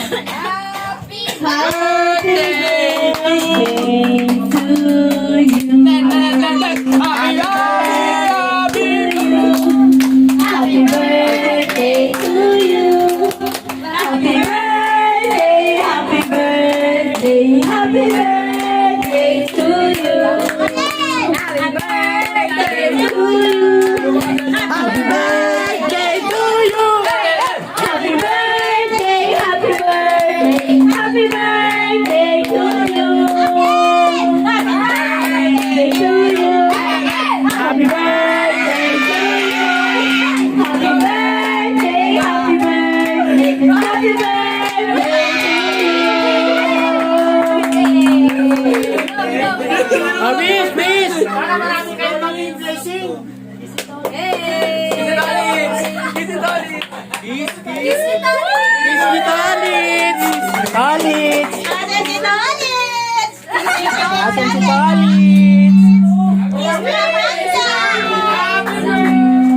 birthday to you. Happy birthday to you. Happy birthday, happy birthday, happy birthday to you. Happy birthday to you. Happy birthday to you. Happy birthday, happy birthday, happy birthday to you. Happy birthday to you. Happy birthday to you. Happy birthday, happy birthday, happy birthday to you. Miss, miss! Para marami kayo maging blessing. Kiss ni Talit! Talit! Asan si Talit? Asan si Talit?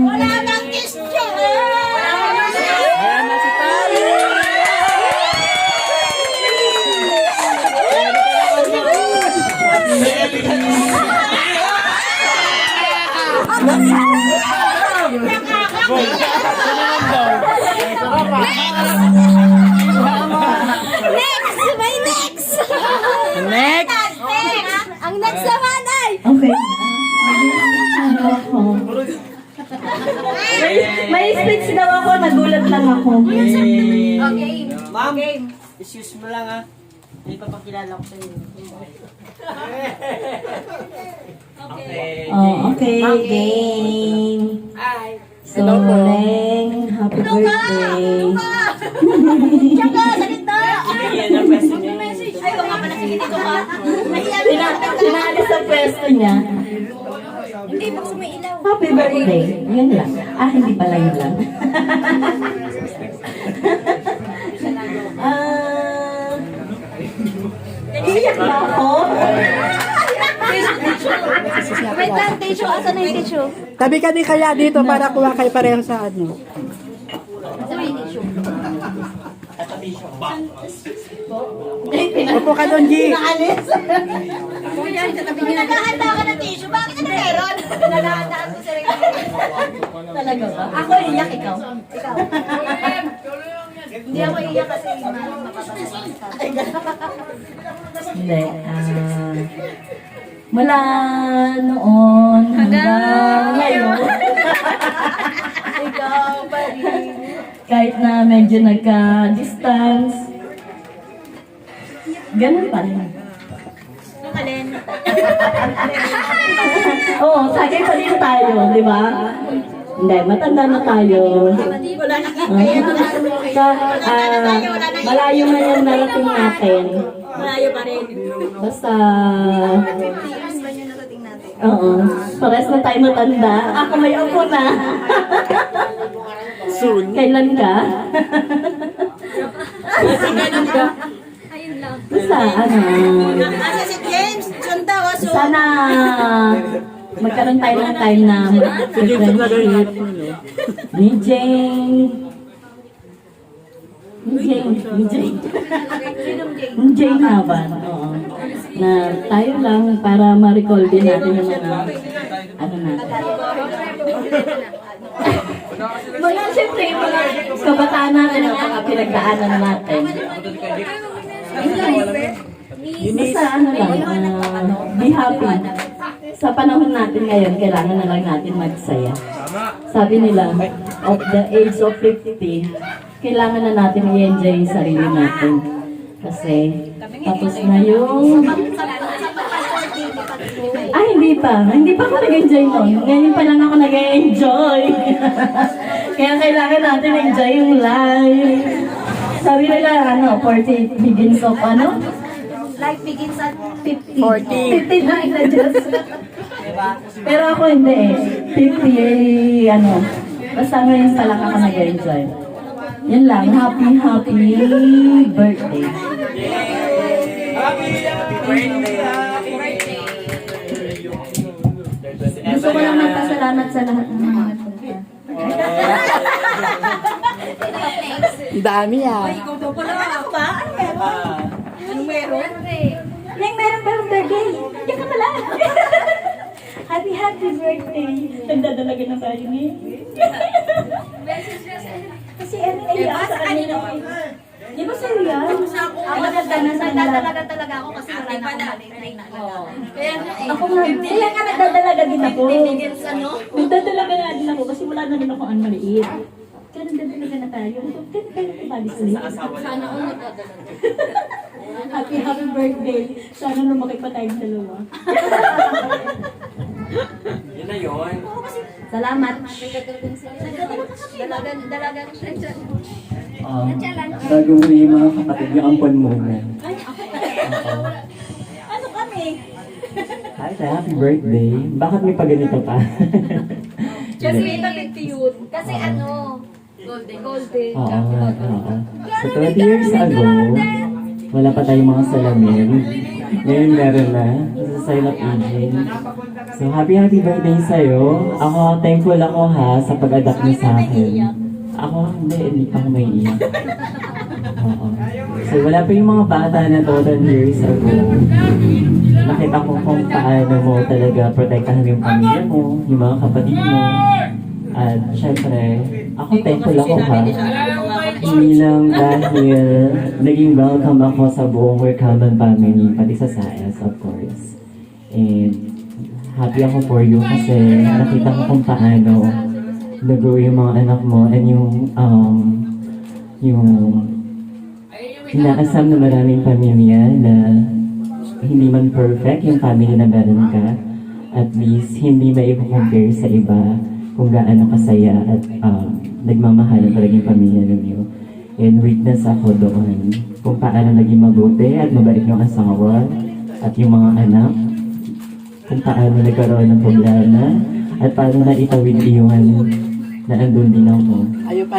Wala nang kiss siya. Ayan na si Talit! Next! May next! Next! Ang next naman ay... Okay. May speech daw ako, nagulat lang ako. Ma'am, excuse mo lang ha. May papakilala ko sa inyo. Oh, okay, game. So, Leng, happy birthday. Tsaka, salita! Yan ang pwesto niya. Ay, nga pala, sige dito ka. Sinaalis sa pwesto niya. Hindi, buksan may ilaw. Happy birthday. Yun lang. Ah, hindi pala yun lang. Iyak na ako. Wait lang, tissue. Asan na yung tissue? Tabi ka din kaya dito para kuha kayo pareho sa ano. Asan na yung tissue? Upo ka doon, G. Naalis. Naghahanda ka ng tissue. Bakit ano meron? Naghahanda ka sa sarili. Talaga ba? Ako iyak, ikaw. Ikaw. Hindi ako iyak kasi Hindi. Mula noon hanggang ngayon. Ikaw pa rin. Kahit na medyo nagka-distance, ganun pa rin. Alin? Oo, sagay pa rin tayo, di ba? Hindi, matanda na tayo. Malayo na yung narating natin. Malayo pa rin. Basta, 50 years ba yung narating natin? oo, pares na tayo matanda. Ako may apo na. Soon. Kailan ka? Ayun lang. Basta, ano, Asa si James? Diyan daw, so... sana magkaroon tayo ng time na Sige, talaga yung mag-friendship. Ni Jane. Ni Jane Haban. Oo. Na tayo lang para ma-recall din natin yung mga ano natin. Mga siyempre, mga kabataan natin ang mga pinagdaanan natin. Basta ano lang, be happy. Sa panahon natin ngayon, kailangan na lang natin magsaya. Sabi nila, of the age of 50, kailangan na natin i-enjoy yung sarili natin. Kasi, tapos na yung... Ah, hindi pa. Hindi pa ako nag-enjoy nun. Ngayon pa lang ako nag-enjoy. Kaya kailangan natin enjoy yung life. Sabi nila, 40 begins of ano? Life begins at 50. 40. 50 lang na Diyos. Pero ako hindi eh. 50, basta ngayon pa lang ako nag-enjoy. Yan lang, happy birthday. Gusto ko lang magpasalamat sa lahat ng mga punta. Dami ah. ikaw daw pala. Ako ba? happy birthday. Nagdadalaga na tayo ngayon. Kasi ano naiyak sa kanila. Di ba sa'yo yan? Nagdadalaga talaga ako kasi wala na akong maliit na alaga. Kaya nga eh. Ako nga, kaya nga nagdadalaga din ako. Bigils ano? Nagdadalaga nga din ako kasi wala na rin ako ang maliit. Kaya nagdadalaga na tayo. Kaya tayo kumalis ulit. Sana ako nagdadalaga. Happy birthday. Sana lumaki pa tayong dalawa. Yun na yun. Salamat. Dalagan siya dyan. Bago mo yung mga kapatid, yung ampon muna. Ano kami? Hi, happy birthday. Bakit may paganito pa? Kasi cute. Kasi ano, golden. Oo, oo. So 20 years ago, wala pa tayong mga salamin. Ngayon meron na. Sa sign of aging. So happy birthday sa'yo. Ako, thankful ako ha sa pag-adapt niyo sa akin. Ako, hindi pa ako may iyak. Oo. So wala pa yung mga bata na 12 years ago. Nakita ko kung paano mo talaga protektahan yung pamilya mo, yung mga kapatid mo. At syempre, ako thankful ako ha. Hindi lang dahil naging welcome ako sa buong Workaman family, pati sa SAES of course. And happy ako for you kasi nakita ko kung paano nag-grow yung mga anak mo and yung inaasam na maraming pamilya na hindi man perfect yung family na meron ka. At least, hindi maipo-compare sa iba kung gaano kasaya at nagmamahalan talaga yung pamilya ninyo. And witness ako doon kung paano naging mabuti at mabait yung asawa at yung mga anak. Kung paano nagkaroon ng problema at paano na itawid iyon na andun din ako. Ayaw pa.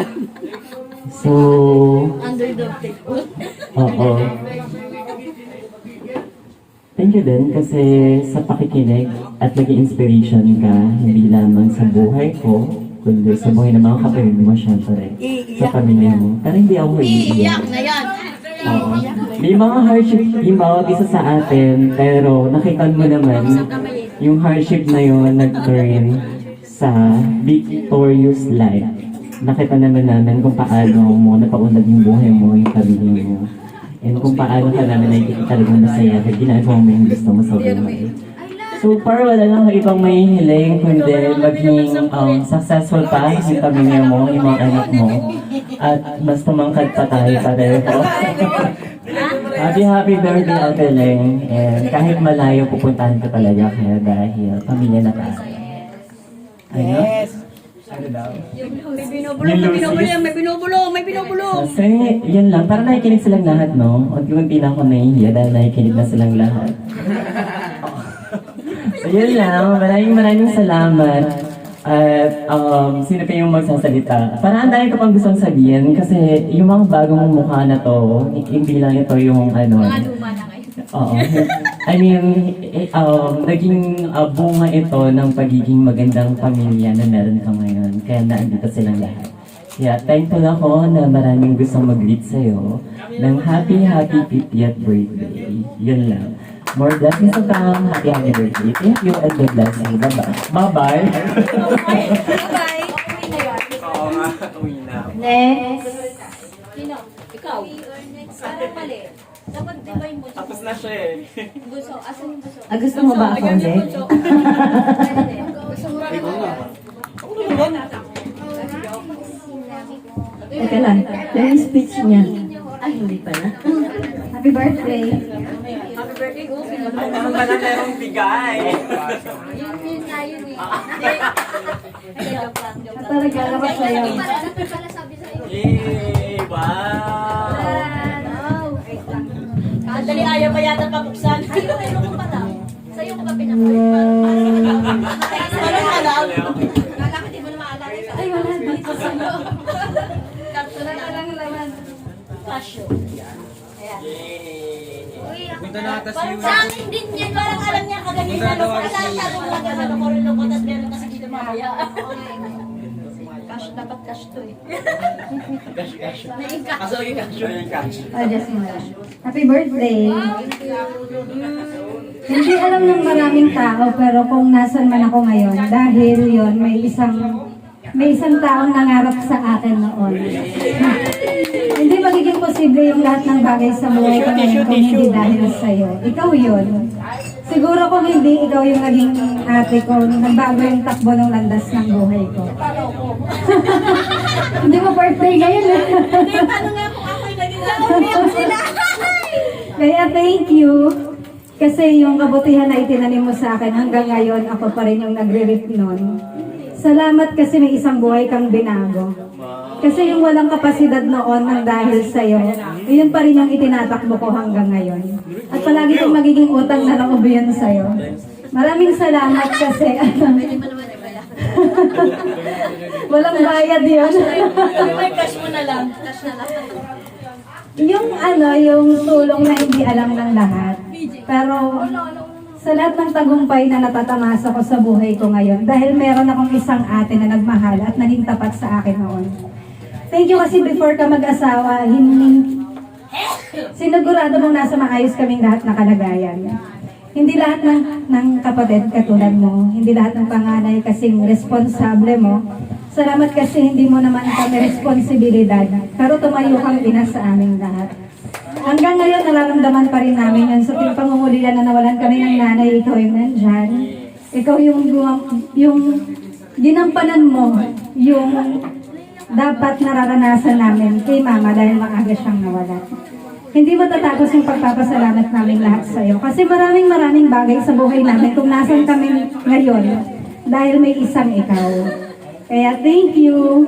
So, oo. Thank you din kasi sa pakikinig at naging inspiration ka, hindi lamang sa buhay ko, kundi sa buhay ng mga kapatid mo, syempre, sa pamilya mo. Pero hindi ako iiyak. Na yan. Oo. May mga hardship yung bawat isa sa atin, pero nakita mo naman, yung hardship na yun nag-turn sa victorious life. Nakita naman namin kung paano mo napaunlad yung buhay mo, yung pamilya mo. And kung paano ka namin nakikita talagang masaya at ginagawa mo yung gusto mo sa buhay. So far, wala lang ibang may hiling kundi maging successful pa yung pamilya mo, yung mga anak mo. At mas tumangkad pa tayo pareho. Happy birthday, Ate Leng. And kahit malayo, pupuntahan ka talaga kaya dahil pamilya na tayo. Ano? Ano daw? May binubulong. So, yun lang. Para nakikinig silang lahat, no? Unti-unti na ako nahihiya dahil nakikinig na silang lahat. So, yun lang. Maraming salamat. At sino pa yung magsasalita? Parang dahil ko pang gustong sabihin kasi yung mga bagong mukha na to, hindi lang ito yung ano. Mga luma na ngayon. Oo. I mean, naging bunga ito ng pagiging magandang pamilya na meron ka ngayon. Kaya naandito silang lahat. Kaya thankful ako na maraming gustong mag-greet sa'yo ng happy 50th birthday. Yun lang. More blessings to come. Happy birthday. Thank you and God bless you. Bye-bye. Bye-bye. Bye. Oo nga, uwi na. Next. Sino? Ikaw. Parang mali. Dapat divine mo. Tapos na siya eh. Buso. Asan yung buso? Gusto mo ba ako ulit? Gusto mo Teka lang. Yung speech niya. Ay, hindi pala. Happy birthday. Happy birthday ko. Ay, naman ba na merong bigay? Yun nga yun eh. Joke lang. Talaga naman sa'yo. Dapat pala sabi sa'yo. Yay! Wow! Dali ayaw pa yata pabuksan. Ayaw, ayaw ko pala. Sa'yo ko ba pinapalik? Parang alam. Kala ko di mo na maalala. Ay, wala dito sa'yo. Kapsula na lang laman. Pasyo. Ayan. Yay! Punta na ata si Sa akin din yan. Parang alam niya kaganina. Parang tago mo lang gano'n. Loko-loko. Tapos meron kasi dito mamaya. Pasyo Dapat cash to eh. Kaso lagi cash. Oh, just mo lang. Happy birthday! Hindi alam ng maraming tao, pero kung nasan man ako ngayon, dahil yon may isang taong nangarap sa akin noon. Hindi magiging posible yung lahat ng bagay sa buhay ko ngayon kung hindi dahil sa'yo. Ikaw yun. Siguro kung hindi ikaw yung naging ate ko, nagbago yung takbo ng landas ng buhay ko. Hindi mo birthday ngayon eh. Hindi, paano nga kung ako'y naging sila? Kaya thank you. Kasi yung kabutihan na itinanim mo sa akin hanggang ngayon, ako pa rin yung nagre-rip nun. Salamat kasi may isang buhay kang binago. Kasi yung walang kapasidad noon ng dahil sa'yo, yun pa rin yung itinatakbo ko hanggang ngayon. At palagi kong magiging utang na loob yun sa'yo. Maraming salamat kasi walang bayad yun. May cash mo na lang. Cash na lang. Yung tulong na hindi alam ng lahat. Pero sa lahat ng tagumpay na natatamasa ko sa buhay ko ngayon, dahil meron akong isang ate na nagmahal at naging tapat sa akin noon. Thank you kasi before ka mag-asawa, sinigurado mong nasa maayos kaming lahat na kalagayan. Hindi lahat ng kapatid katulad mo, hindi lahat ng panganay kasing responsable mo. Salamat kasi hindi mo naman kami responsibilidad, pero tumayo kang ina sa aming lahat. Hanggang ngayon, nararamdaman pa rin namin yun. Sa pangungulian na nawalan kami ng nanay, ikaw yung nandyan. Ikaw yung ginampanan mo, yung dapat nararanasan namin kay mama dahil maaga siyang nawalan. Hindi matatapos yung pagpapasalamat namin lahat sa iyo. Kasi maraming bagay sa buhay namin kung nasan kami ngayon dahil may isang ikaw. Kaya thank you.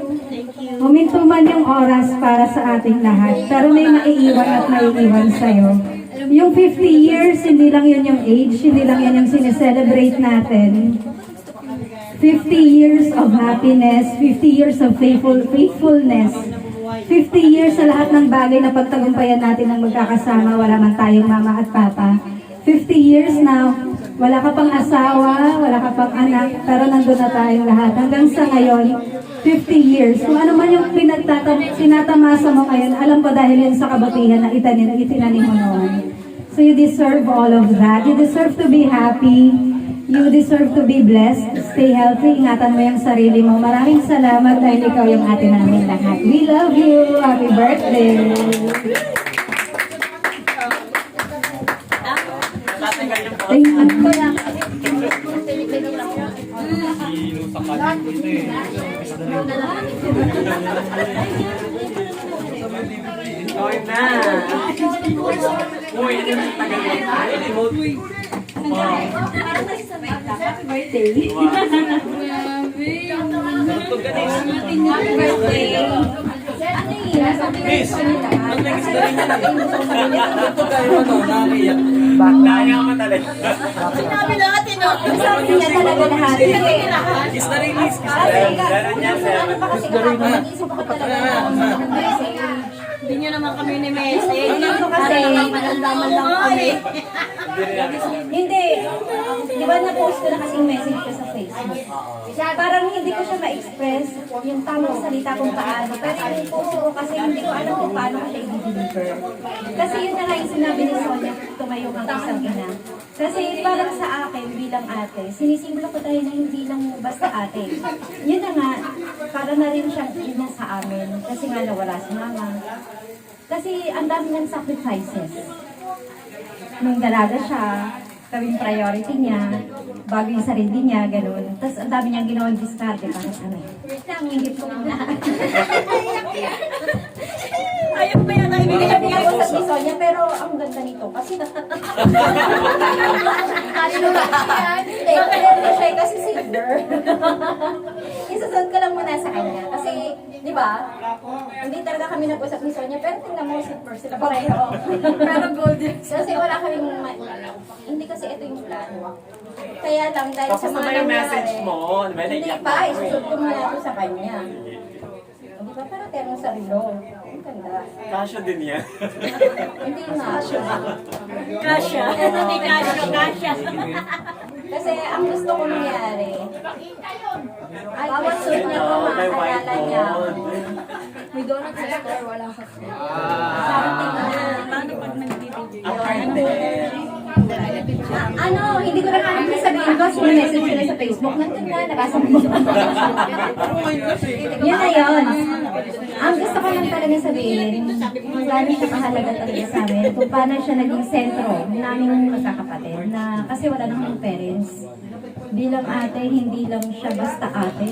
Huminto man yung oras para sa ating lahat, pero may maiiwan at maiiwan sa'yo. Yung 50 years, hindi lang yun yung age, hindi lang yan yung sineselebrate natin. 50 years of happiness, 50 years of faithfulness, 50 years sa lahat ng bagay na pagtagumpayan natin ng magkakasama, wala man tayong mama at papa. 50 years na wala ka pang asawa, wala ka pang anak, pero nandun na tayong lahat. Hanggang sa ngayon, 50 years. Kung ano man yung tinatamasa mo ngayon, alam ko dahil yun sa kabutihan na itinanim mo noon. So you deserve all of that. You deserve to be happy. You deserve to be blessed. Stay healthy. Ingatan mo yung sarili mo. Maraming salamat dahil ikaw yung ate namin lahat. We love you. Happy birthday. Thank you. Okay na. Uy, ito na tagal mo. Happy birthday. Happy birthday. Miss, ang nagis na rin ito kayo nakaiyak. Kaya ka talaga. Sinabi natin, no? Sabi niya talaga lahat. Kiss na rin, miss. Meron yan, sir. Hindi nyo naman kami ni message. Kasi malalaman lang kami. Hindi. Di ba na-post ko na kasing message ko sa Facebook? Parang hindi ko siya ma-express yung tamang salita kung paano. Pero yung post ko kasi hindi ko alam kung paano ko siya i-deliver. Kasi yun na nga yung sinabi ni Sonia, tumayo kang isang ina. Kasi parang sa akin bilang ate, sinisimbolo ko tayo na hindi lang basta ate. Yun na nga, para na rin siyang ina sa amin. Kasi nga nawala si mama. Kasi ang dami ng sacrifices. Nung dalaga siya, gawing priority niya, bago yung sarili niya, gano'n. Tapos ang dami niyang ginawang diskarte para sa amin. Wait lang, hingit ko muna. Ayaw ba yan? Ayaw ba Hindi ako sa Sonia, pero ang ganda nito. Kasi ano ba yan? Hindi, pero siya kasi silver. Isasunod ko lang muna sa kanya. Kasi, di ba, hindi talaga kami nag-usap ni Sonia, pero tingnan mo silver sila pareho. Pero golden. Kasi wala kaming, hindi kasi ito yung plano. Kaya lang, dahil Tapos sa mga na yung nangyari, message mo. Di ba, hindi naiyak pa, na. isusot ko muna ito sa kanya. Di ba, pero terong sa relo. Ang ganda. Kasya din yan. Hindi na. Kasha. Hindi kasha. Kasha. Kasi ang gusto ko nangyari, bawat suit niya ko makakilala niya ako. May donut sa store, wala ka. Paano pag Ano, hindi ko na alam na sabihin ko, sinimessage sila sa Facebook, nandun na, nabasa mo. Yun na yun. Ang gusto ko lang talaga sabihin, kung gaano siya kahalaga talaga sa amin, kung paano siya naging sentro naming magkakapatid, na kasi wala namang parents. Bilang ate, hindi lang siya basta ate.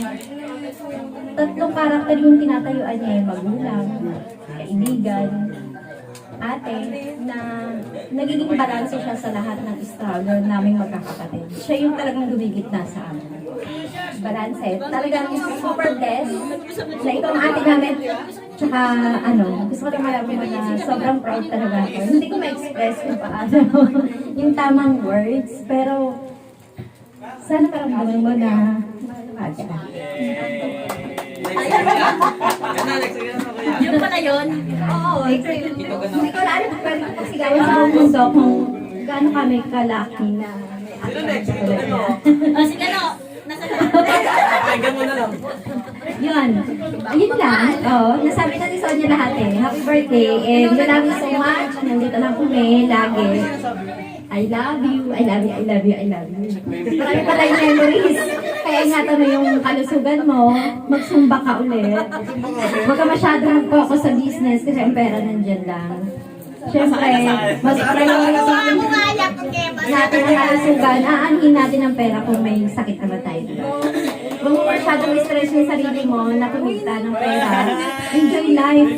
Tatlong karakter yung tinatayuan niya, yung magulang, kaibigan, ate, na nagiging balanse siya sa lahat ng struggle naming magkakapatid. Siya yung talagang dumigitna sa amin. Balanse. Talagang super blessed na ito ang ate namin. Tsaka, gusto ko lang malaman mo na sobrang proud talaga ako. Hindi ko ma-express kung paano yung tamang words, pero sana karamdaman mo na mahal ka. Yung pala yun? Oo, hindi ko na alam kung pwede ko sigawan sa buong mundo kung gaano kami kalaki na Sige no, nasa Yun lang. Oo, nasabi na ni Sonia lahat eh. Happy birthday and we love you so much. Nandito lang kami lagi. I love you, I love you, I love you, I love you. Marami pa tayong memories. Kaya ingatan mo yung kalusugan mo, magsumba ka ulit. Huwag ka masyadong mag-focus sa business kasi ang pera nandyan lang. Siyempre, mas priority natin ang kalusugan. Aanhin natin ang pera kung may sakit naman tayo. Huwag mo masyadong stress yung sarili mo na kumita ng pera. Enjoy life.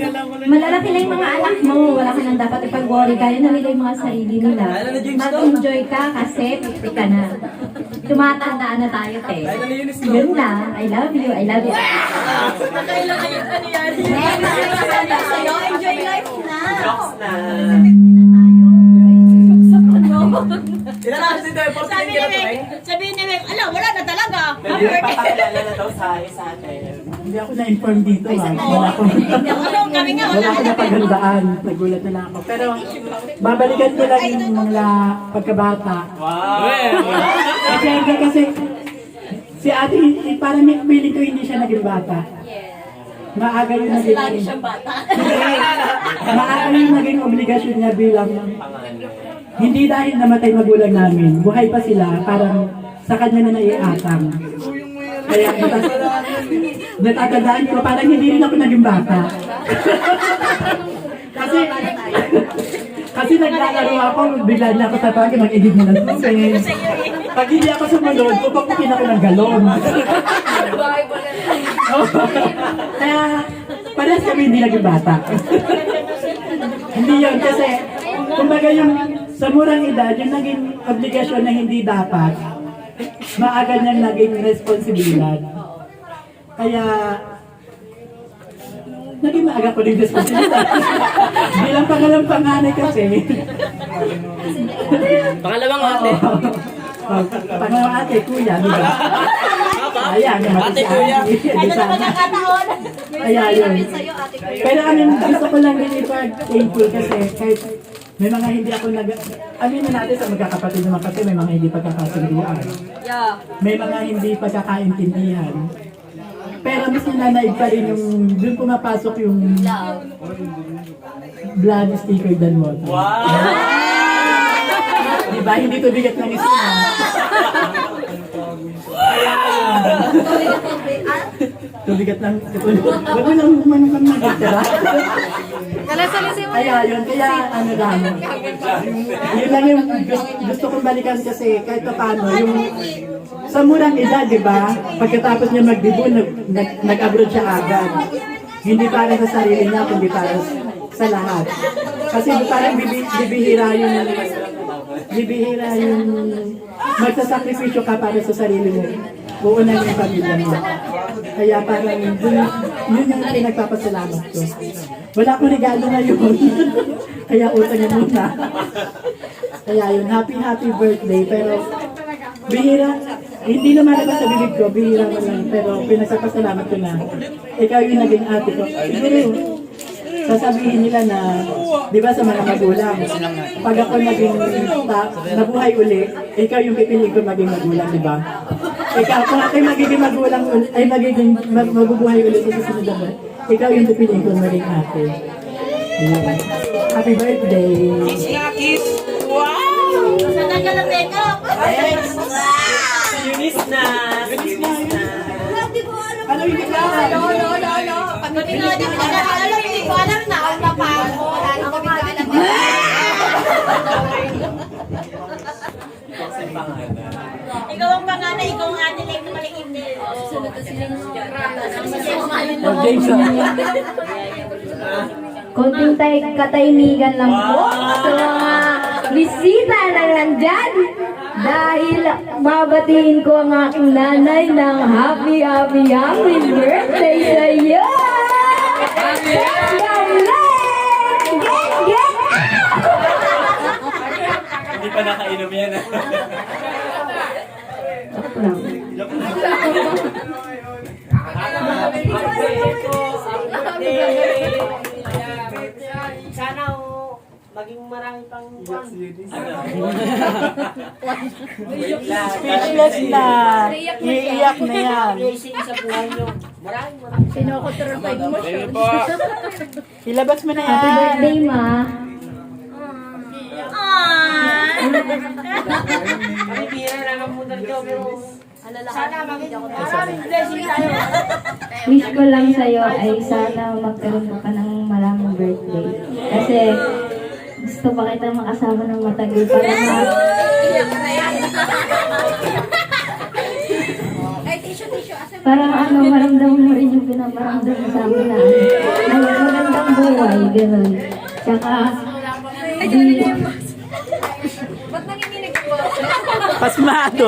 Malalaki na yung mga anak mo. Wala ka nang dapat ipag-worry. Kaya na nila yung mga sarili nila. Mag-enjoy ka kasi 50 ka na. Tumatandaan na tayo, te. Yun lang. I love you. I love you. Nakailangan yung ano yan. Sa'yo, enjoy life na. Sabi ni Meg, ala, wala na talaga. Papakilala na daw sa atin. Hindi ako na-inform dito. Wala akong Kami nga, wala akong napagandaan. Nagulat na lang ako. Pero babalikan ko lang yung mga pagkabata. Kasi si ate, parang feeling ko hindi siya naging bata. Maaga yung naging... lagi siyang bata. Maaga yung naging obligasyon niya bilang... Hindi dahil namatay magulang namin, buhay pa sila, parang sa kanya na naiatang. Kaya natatandaan ko, parang hindi rin ako naging bata. kasi naglalaro ako, bigla niya ako tatawagin, mag-edit mo ng tubig. Pag hindi ako sumunod, pupapukin ako ng galon. Kaya parehas kami hindi naging bata. Hindi yun kasi, kumbaga yung sa murang edad, yung naging obligasyon na hindi dapat, maaga niyang naging responsibilidad. Kaya, naging maaga ko din responsibilidad. Bilang panganay kasi. Pangalawang ate. Pangalawang ate, kuya, di ba? Ayan, Ate, kuya. Ano na magkakataon? Kaya yun. Pero gusto ko lang din ipag-thankful kasi kahit may mga hindi ako aminin natin sa magkakapatid naman kasi may mga hindi pagkakasunduan. May mga hindi pagkakaintindihan. Pero mas nananaig pa rin yung doon pumapasok yung blood is thicker than water. Wow! Diba? Hindi to bigat ng isip mo. Tubigat ng wag mo lang manukang nagtira. Kaya yun, kaya ano lang. Yun lang yung gusto kong balikan kasi kahit paano yung sa murang edad, di ba? Pagkatapos niya mag-debut, nag-abroad siya agad. Hindi para sa sarili niya, kundi para sa lahat. Kasi parang bibihira yung magsasakripisyo ka para sa sarili mo. Uunan yung pamilya mo. Kaya parang yun yung pinagpapasalamat ko. Wala akong regalo ngayon. Kaya utang niya muna. Kaya yun, happy birthday. Pero bihira, hindi naman ako sa bibig ko, bihira mo lang. Pero pinagpapasalamat ko na ikaw yung naging ate ko. Siguro, sasabihin nila na, di ba sa mga magulang, pag ako naging nabuhay uli, ikaw yung pipiliin ko maging magulang, di ba? Ikaw, kung ako'y magiging magulang uli, ay magiging mabubuhay uli sa susunod na buhay, ikaw yung pipiliin ko maging ate. Ayan. Happy birthday! Sa tagal ng makeup. Yunis na! Ano yung biglaan? No. Pag hindi ko alam na ako na pa ako. Wala ko alam. Ikaw ang panganay, ikaw ang ate life na maliit din. Susunod na sila. Konting katahimikan lang po sa mga bisita na nandyan. Dahil babatiin ko ang aking nanay ng happy birthday sa iyo! Hindi pa nakainom yan. Sana maging marami pang Speechless na! Iiyak na yan. blessing sa buhay nyo. Maraming. Pinokontrol pa yung emotion. Ilabas mo na yan. Happy birthday, ma! Kami bihira lang ang punta nito, pero sana maging maraming blessing tayo. Wish ko lang sa'yo ay sana magkaroon ka pa ng maraming birthday. Kasi gusto pa kita makasama ng matagal para para maramdaman mo rin yung pinaparamdam mo sa amin na magandang buhay, gano'n. Tsaka, Ba't nanginginig ko? Pasmado.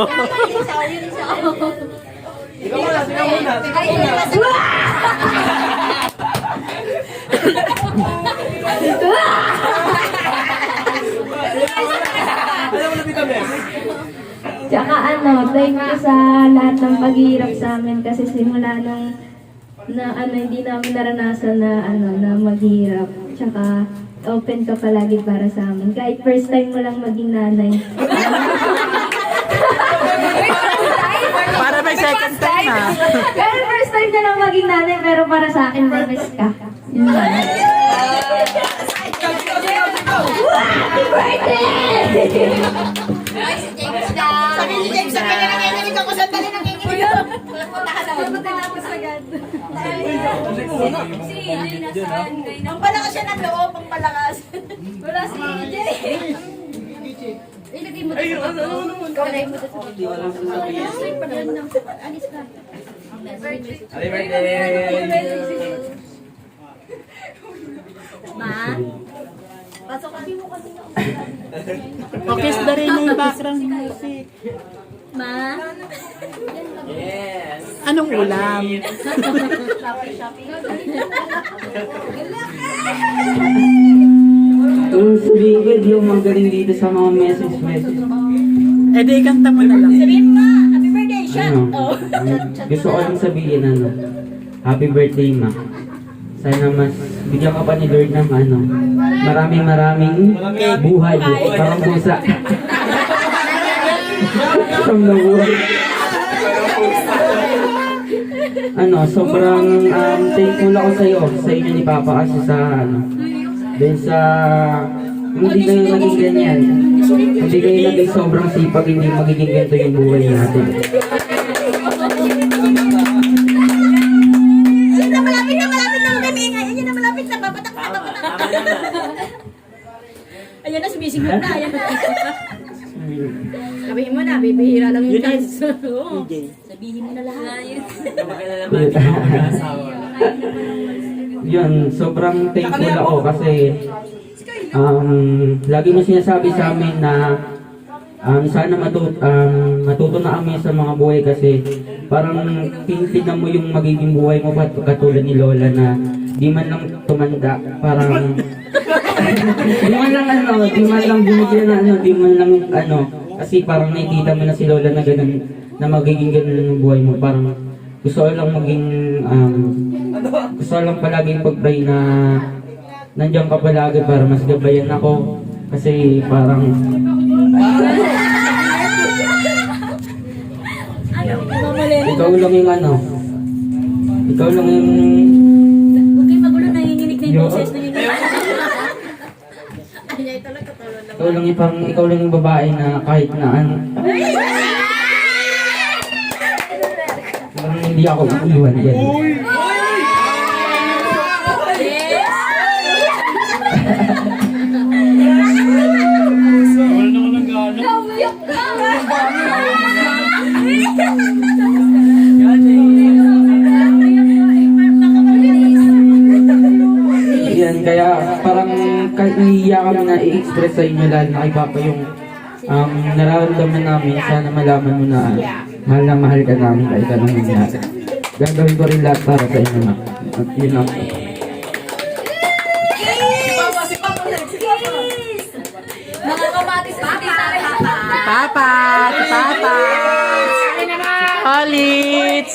Ikaw muna. tsaka thank you sa lahat ng paghihirap sa amin kasi simula nung hindi namin naranasan na maghirap. Tsaka open ka palagi para sa amin. Kahit first time mo lang maging nanay. Para may second time ha. Pero first time na lang maging nanay, pero para sa akin, nervous ka. Yun lang. Happy birthday! Sabi ni James, sabi na nanginginig ako. Sandali nanginginig ako. Punta ka naman. Matapos agad. Si Jay nasaan? Ang palakas siya ng loob, ang palakas. Wala si Jay. Ilagay mo ito sa ilagay mo ito sa video. Alis ka. Happy birthday! Ma? Pasok ka. Mo kasi na. Okay, na rin yung background music. Ma? Yes. Anong ulam? Sabihin yung magaling dito sa mga message. Eh di, kanta mo na lang. Sabihin mo, happy birthday, shot. Gusto ko lang sabihin happy birthday ma. Sana mas bigyan ka pa ni Lord ng maraming buhay. Parang pusa. From the world. Sobrang thankful ako sa inyo ni Papa kasi dahil sa hindi kayo naging ganyan. Hindi kayo naging sobrang sipag, hindi magiging ganito yung buhay natin. Malapit na kami ingay. Ayan na, malapit na. Papatak. Ayan na, sumisigod na. Ayan na. Sabihin mo na, bibihira lang yung chance. Sabihin mo na lahat. Yun, sobrang thankful ako kasi lagi mo sinasabi sa amin na sana matuto na kami sa mga buhay kasi parang tinitignan mo yung magiging buhay mo katulad ni Lola na di man lang tumanda, parang di man lang binigyan na di man lang kasi parang nakikita mo na si Lola na ganun, na magiging ganun ang buhay mo, parang gusto ko lang maging gusto ko lang palaging pag-pray na nandiyan ka palagi para mas gabayan ako. Kasi parang ikaw lang yung ano. Ikaw lang yung Huwag kayo magulo, nanginginig na yung Yo. boses. Nanginginig. ikaw lang yung parang ikaw lang yung babae na kahit na ano. Parang hindi ako iiwan yan. Yan, kaya parang kahit nahihiya kami na i-express sa inyo lalo na kay Papa yung nararamdaman namin, sana malaman mo na mahal ka namin kahit anong nangyari. Gagawin ko rin lahat para sa inyo na. At yun lang. Mga kamatis sa Papa! Papa! Holits!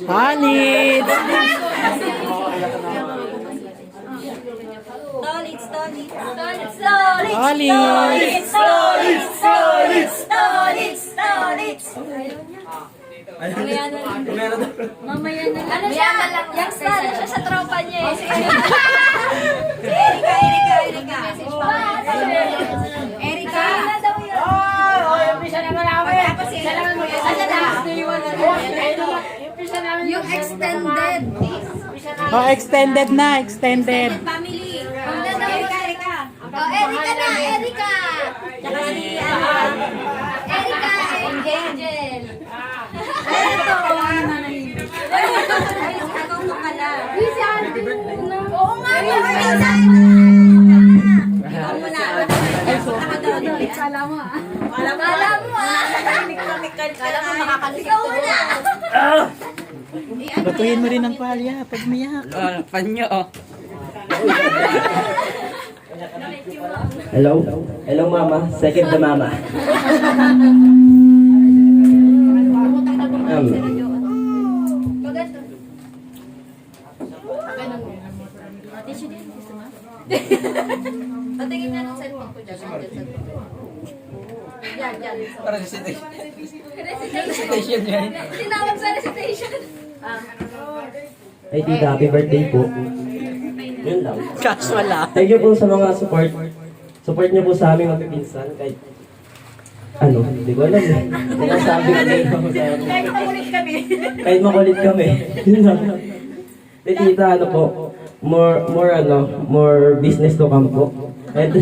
Holits! Mamaya na lang. Ano siya? Yung star siya sa tropa niya eh. Erika. Na daw yun. Yung extended. Oh, extended na, extended. Family. Ang daw Erika. Oh, Erika na, Erika. Tsaka si Erika and Angel. Ito. Ay, ikaw mo pala. Oo nga, ikaw mo na. Kala mo ah. Kala mo makakalimutan. Ikaw mo na. Batuhin mo rin ang palya pag umiyak. Panyo oh. Hello? Hello, mama. Second the mama. Tissue din, gusto mo? Patingin nga ng cellphone ko dyan. Yan. Para sa city. Recitation yan. Tinawag sa recitation. Ay, tita, happy birthday po. Yun lang. Casual ah. Thank you po sa mga support. Support niyo po sa aming magpipinsan kahit ano, hindi ko alam eh. Sinasabi ko na yun. Kahit makulit kami. Kahit makulit kami. Yun lang. Eh, tita, ano po, more business to come po. And,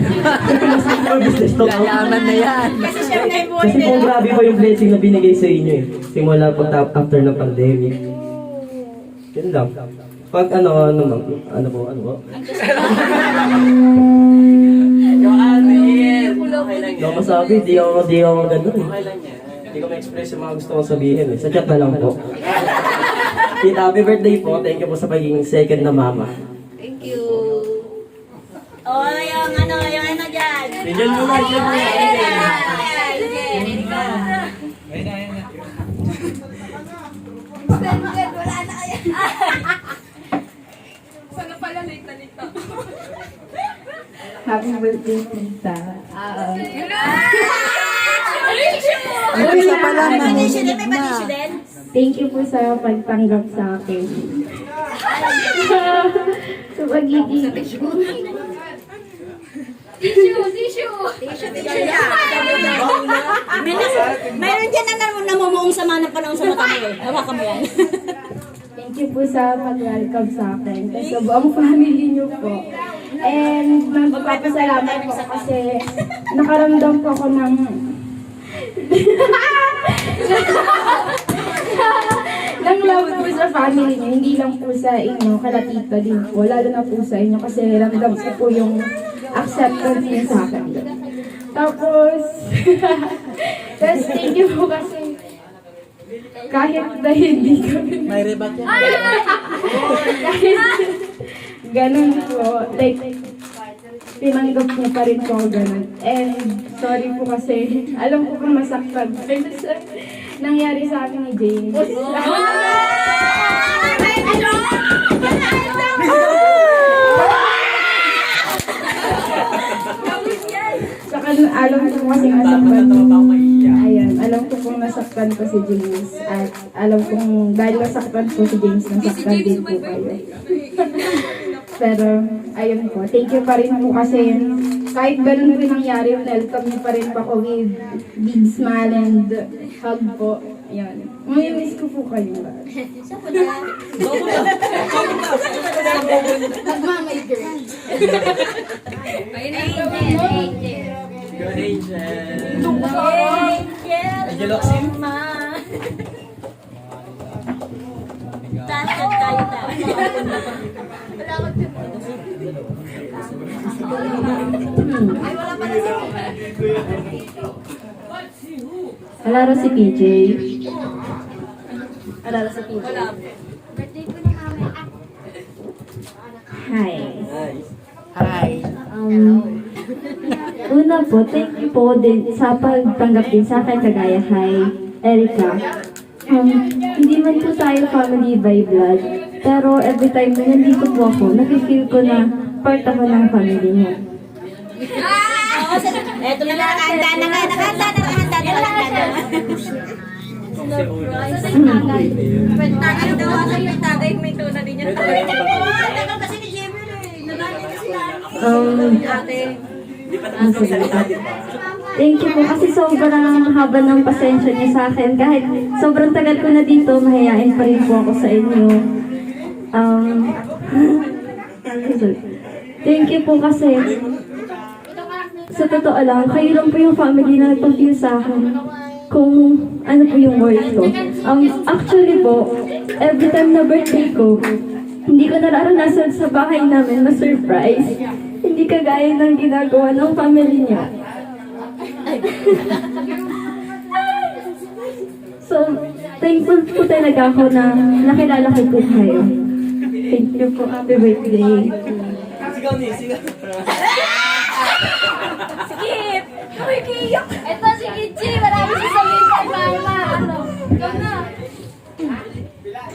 more business to come. Yaman na yan. Kasi siya na yung Kasi po grabe po yung blessing na binigay sa inyo eh. Simula po after ng pandemic. Yun lang. Pag ano po. Hindi ako masabi, di ako ganun eh. Hindi ko ma-express yung mga gusto kong sabihin eh. Sa chat na lang po. Tita, happy birthday po. Thank you po sa pagiging second na mama. Thank you. Oh, yung ano dyan. Diyan muna, diyan muna. Wala na kaya. Sana pala late na nito. Happy birthday, tita. Ang isa pa lang May nanginginig panisyo na. din? Thank you po sa pagtanggap sa akin. Sa pagiging... Tissue. Mayroon dyan na namumuong sama ng panahon sa mata mo eh. Hawakan mo yan. Thank you po sa pag-welcome sa akin. Kasi sa buong family niyo po. And magpapasalamat po kasi nakaramdam po ako ng ng love po sa family niyo. Hindi lang po sa inyo, kala tita din po. Lalo na po sa inyo kasi ramdam ko po yung acceptance niyo sa akin. Tapos, thank you po kasi kahit na hindi kami May rebat yan. kahit ganun po, like, tinanggap niya pa rin po ako ganun. And sorry po kasi, alam ko kung masaktan. Pero sa nangyari sa akin ni James. alam ko kasi nasaktan ayun, alam ko kung nasaktan ko si James at alam kong dahil nasaktan ko si James, nasaktan din po kayo. Pero, ayun po, thank you pa rin po kasi kahit ganun po yung nangyari, welcome niyo pa rin po ako with big smile and hug po. Ayun. May miss ko po kayo. Nagmamay girl. Good Angel. Angel Oxin. Tayo tayo. Wala ko din. Ay, wala pa na siya. Alaro si PJ. Alala sa PJ. Wala. Birthday ko na kami. Hi. Hi. Una po, thank you po din sa pagtanggap din sa akin kagaya kay Erica. Hindi man po tayo family by blood, pero every time na nandito po ako, nafe-feel ko na part ako ng family niyo. Eto na lang. Nakahanda na nga. Nakahanda na. Surprise. Tagay daw ako yung tagay. May tuna din yan. Tagal kasi ni Jimmy eh. Nalala kasi namin. Ate. Thank you po kasi sobrang haba ng pasensya niya sa akin. Kahit sobrang tagal ko na dito, mahihain pa rin po ako sa inyo. Thank you po kasi sa totoo lang, kayo lang po yung family na nagpapil sa akin kung ano po yung worth ko. Actually po, every time na birthday ko, hindi ko nararanasan sa bahay namin na surprise. Hindi kagaya ng ginagawa ng family niya. So, thankful po talaga ako na nakilala ko po kayo. Thank you po. Happy birthday. Sigaw ni, sigaw. Skip! Kumikiyak! Ito si Kitchi! Marami siya sabihin kay Mama! Ano? Ikaw na!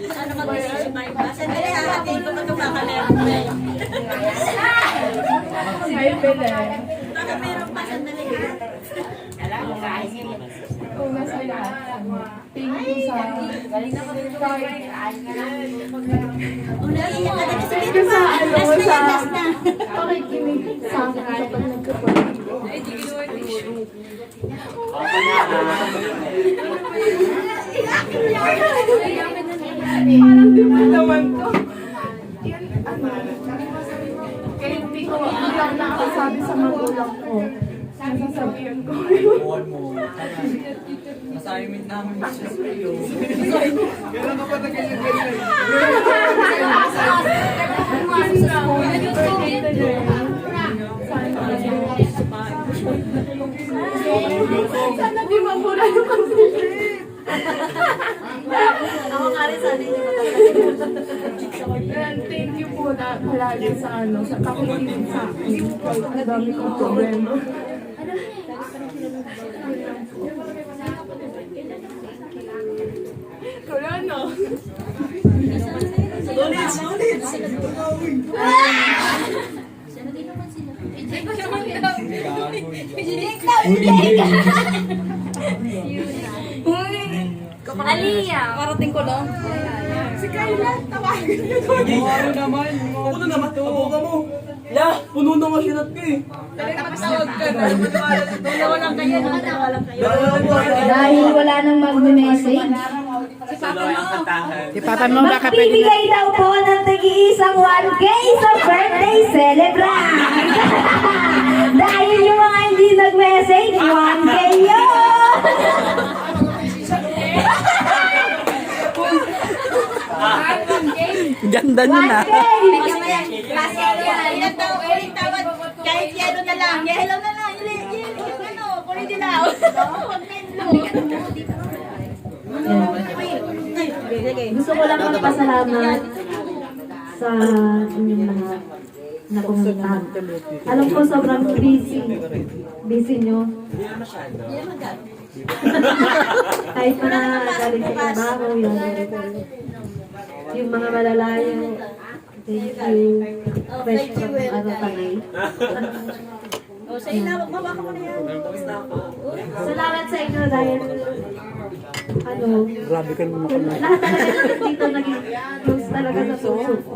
Ano mag-isip si Mama? Sandali hahatiin ko magkakakalero mo eh. Ay, pwede. Baka meron pa sandali ha. Una sa lahat. Thank you sa... Iyak ka na kasi dito pa. Last na. pakikinig sa akin kapag nagkapag. Parang di mo naman to. Yan, ano, kaya hindi ko lang nakasabi sa magulang ko. Nasasabihan ko yun. Assignment namin siya sa iyo. Kailan ka pa nag-ganyan? Sana di mabura yung concentrate. Ako nga rin sana hindi And thank you po na palagi sa ano, sa pakikinig sa akin. Ang dami kong problema. Wala na. Solid! Aliyah! Parating ko lang. Si Kayla, tawagin niyo ko. Puno naman, tabuka mo. La, puno na nga sinat ko eh. Patawag ka na. Dalawa lang kayo. Dalawa lang kayo. Dahil wala nang magme-message. Si Papa mo baka pwede na. Magbibigay daw po ng tagi-isang 1K sa birthday celebrant. Dahil yung mga hindi nag-message, 1K yun! Ganda niyo na. 1K! Ilan daw, ulit tawad. Kahit yelo na lang. Yelo na lang. Yung ano, kulay dilaw. Huwag menlo. Gusto ko lang magpasalamat sa inyong mga napumuntahan. Alam ko sobrang busy nyo. Kahit pa na galing sa trabaho, yung mga malalayo. Thank you. Fresh from Tanay. O, sa'yo na, magbaba ka muna yan. Salamat sa inyo dahil Grabe ka naman ako. lahat talaga dito naging close talaga sa puso ko.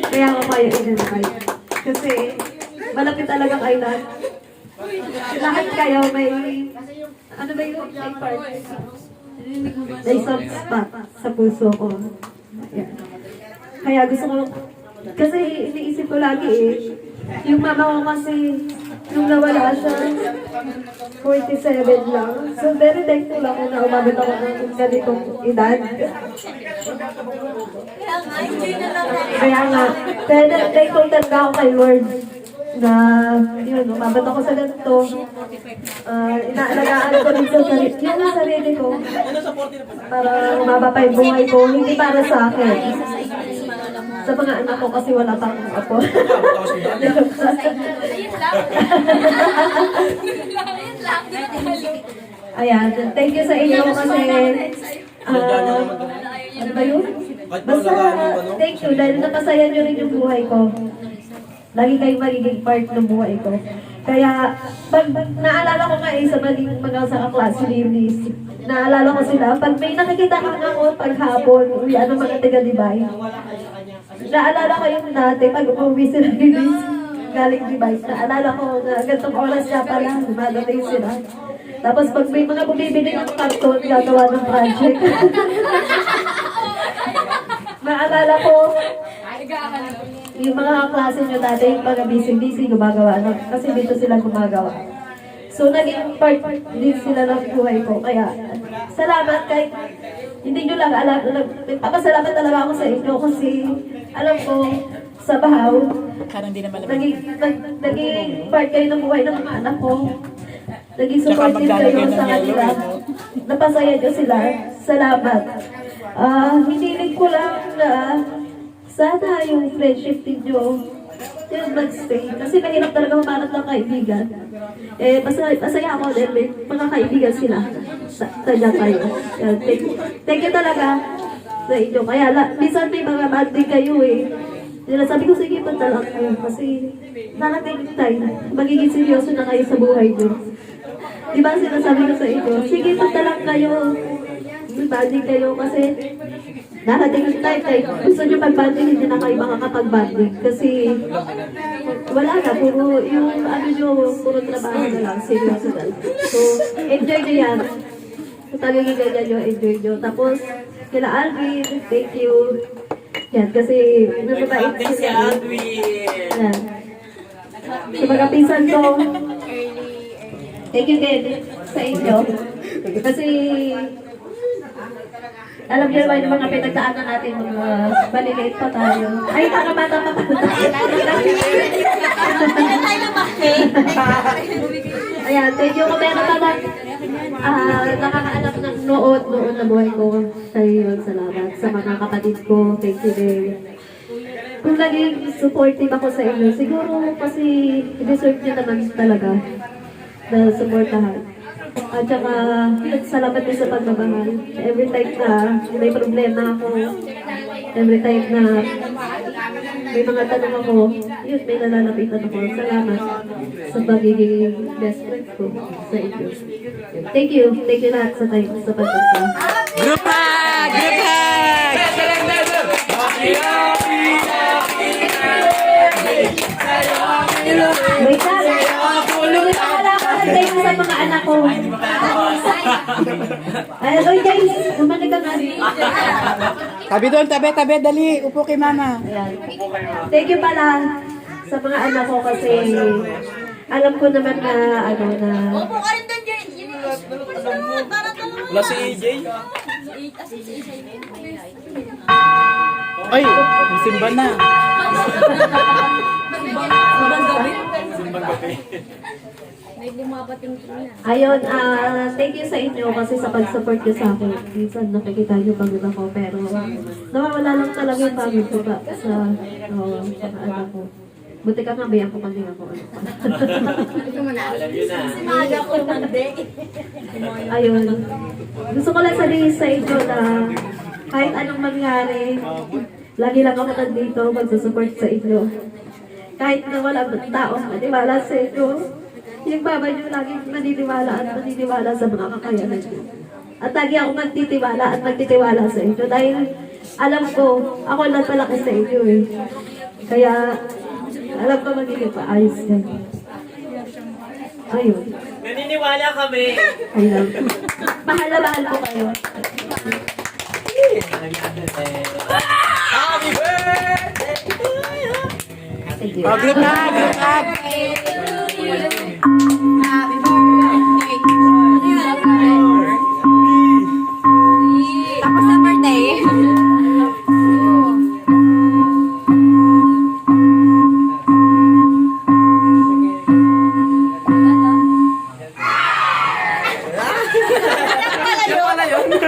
Kaya ako kayo in-invite. Kasi malapit talaga kayo lahat. Lahat kayo may, ano ba yung may part? May soft spot sa puso ko. Ayan. Kaya gusto ko, kasi iniisip ko lagi yung mama ko kasi, nung nawala siya, 47 lang. So, very thankful ako na umabot ako ng ganitong edad. Kaya nga, enjoy na lang. Kaya nga, pero thankful talaga ako kay Lord na, yun, umabot ako sa ganito. Inaalagaan ko rin sa sarili ko. Para umaba pa yung buhay ko, hindi para sa akin. Sa mga anak ko kasi wala pang apo. Ayun lang. Ayun lang. Ayan, thank you sa inyo kasi ano ba yun? Basta, thank you dahil napasaya nyo rin yung buhay ko. Lagi kayong magiging part ng buhay ko. Kaya, pag naalala ko nga sa mga sa kaklase linis, naalala ko sila, pag may nakikita ka nga ako paghapon, uwian ng mga taga-Dibay, naalala ko yung dati, pag umuwi sila linis, galing Dibay, naalala ko na gantong oras na pala, dumadating sila. Tapos pag may mga bumibili ng karton, gagawa ng project. Naalala ko, yung mga klase nyo dati, yung mga busy-busy, gumagawa na. Kasi dito sila gumagawa. So, naging part din sila ng buhay ko. Kaya, salamat kahit hindi nyo lang alam. Nagpapasalamat talaga ako sa inyo kasi alam ko, sa Bahaw, naging part kayo ng buhay ng mga anak ko. Naging supportive kayo sa kanila. Napasaya nyo sila. Salamat. Hiniling ko lang na sana yung friendship ninyo yung mag-stay. Kasi mahirap talaga humanap ng kaibigan. Masaya ako dahil may mga kaibigan sila. Sadya kayo. Thank you talaga sa inyo. Kaya minsan may mga banding kayo sabi ko, sige, punta lang kayo. Kasi nakating time, magiging seryoso na kayo sa buhay nyo. Diba sinasabi ko sa inyo, sige, punta lang kayo. Banding kayo kasi narating yung time kayo. Gusto nyo mag-banding, hindi na kayo makakapag-banding. Kasi wala na, puro yung puro trabaho na lang, seryoso na lang. So, enjoy nyo yan. So, talagang ganyan nyo, enjoy nyo. Tapos, kila Alvin, thank you. Yan, kasi nababait sila. Si Alvin! Yan. Sa mga pinsan ko, thank you din sa inyo. Kasi, alam niyo naman yung mga pinagdaanan natin, mga maliliit pa tayo. Ay, bata pa pala. Kaya tayo lumaki. Ayan, thank you. Kung meron ka lang nakakaalam ng noon na buhay ko, sa'yo yun, salamat. Sa mga kapatid ko, thank you din. Kung naging supportive ako sa inyo, siguro kasi deserve niyo naman talaga na supportahan. At saka, yun, salamat din sa pagmamahal. Every time na may problema ako, every time na may mga tanong ako, yun, may nalalapitan ako. Salamat sa pagiging best friend ko sa inyo. Thank you. Thank you lahat sa time, sa pagpunta. Group hug! Group hug! Wait lang. Wala ko ng time sa mga anak ko. Ay, guys, umalik ka nga. Tabi doon, tabi, dali. Upo kay mama. Ayan. Thank you pala sa mga anak ko kasi alam ko naman na Opo ka rin doon, Jay. Para tulungan. Wala si AJ? Si AJ. Ay, may simba na. May bumabating na. ayun, thank you sa inyo kasi sa pag-support nyo sa akin. Minsan nakikita nyo pagod ako pero nawawala lang talaga yung pagod ko sa mga anak ko. Buti ka nga, bayan ko kasi ako. Ito mo na. Si Maga ko mandi. Ayun. Gusto ko lang sabihin sa inyo na kahit anong mangyari, lagi lang ako nandito magsusupport sa inyo. kahit na wala taong maniwala sa inyo, yung mama niyo laging maniniwala at maniniwala sa mga kakayanan niyo. At lagi ako magtitiwala at magtitiwala sa inyo dahil alam ko, ako lang palaki sa inyo eh. Kaya, alam ko magiging paayos yan. Ayun. Naniniwala kami. Ayun. Mahal na mahal ko kayo. Happy birthday to you! Thank you. Group up!